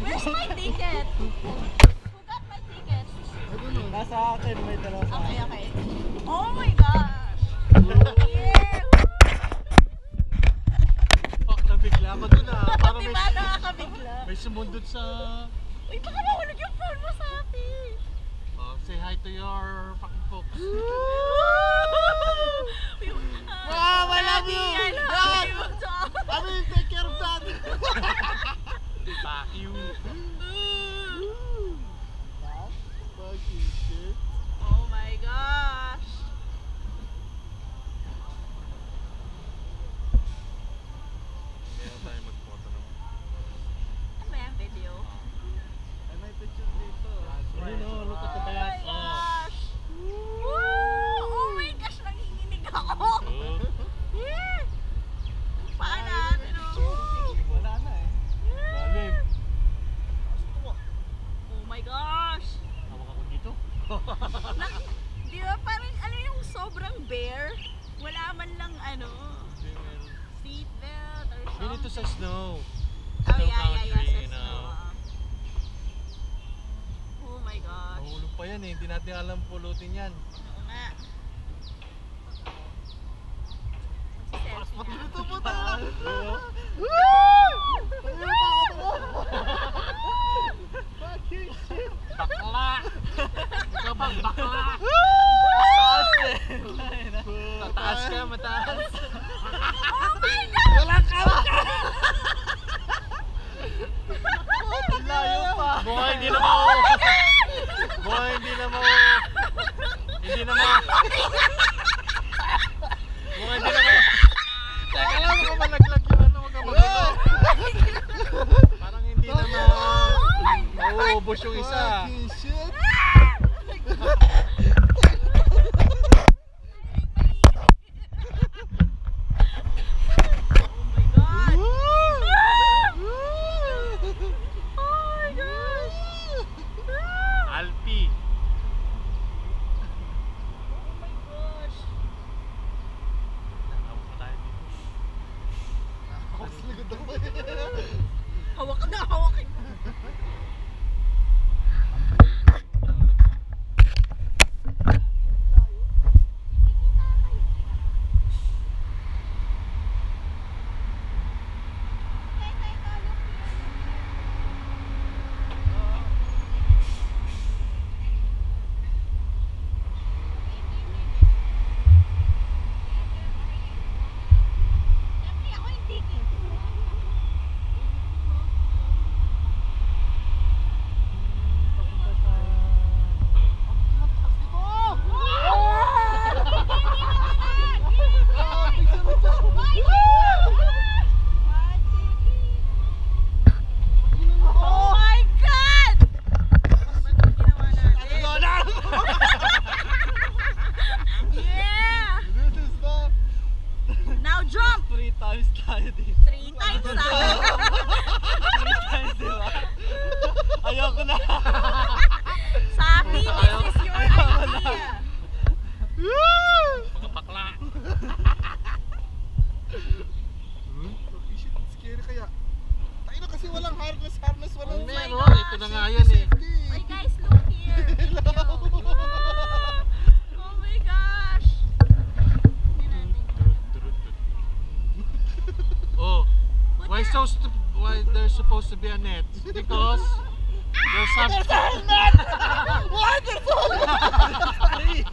Where's my ticket? Who got my ticket? Nasa akin, may dalawa sa akin. Okay. Oh my gosh! Yeah! Fuck, nabigla ako dun ah. Para may, Diba nakakabigla? may sumundot sa... Uy, baka mahulog yung phone mo sa akin! Say hi to your fucking folks. Wow, I love you! Dad! I mean, take care of that! Fuck you! Fucking shit. Oh my gosh! Kaya tayo mag-photo naman. Ano ba yung video? Ay, may picture dito. Ayun o, look at the Oh back. my gosh! Woo! Oh my gosh! Nanginginig ako! Yeah! Paa natin oh! Wala na eh. Lalim. Oh my gosh! Hawak ako dito. Di ba parang ano yung sobrang bare? Wala man lang ano, seatbelt or something. Ganito sa snow. Oh yeah, country, sa you know. snow. Oh my gosh. Mahulog pa yan eh. Hindi natin alam pulutin yan. Oo nga. Magsi-selfie na. Ito po tayo. Fucking shit. Bakla. Ikaw bang bakla? Mataas eh. Mataas ka, mataas. Oh my God! Wala ka! Layo pa. Boy, hindi na mo. Boy, hindi na mo. Hindi na mo. Boy, hindi na mo. Teka lang, baka malaglag yun. Ano, wag ka magulo. Parang hindi na mo. Mauubos yung isa. Fucking shit. Alpi. Hawak ka na, hawak ka. Jump! 3 times tayo dito. 3 times tayo. 3 times, diba? Ayoko na. Sabi, this is your idea. Mga bakla. Shit, scary kaya. Tayo na kasi walang harness, walang meron. Ito na nga yan eh. Hey guys, look here. Oh my gosh. Oh, why there's supposed to be a net? Because there's some... There's a net! Why there's a net?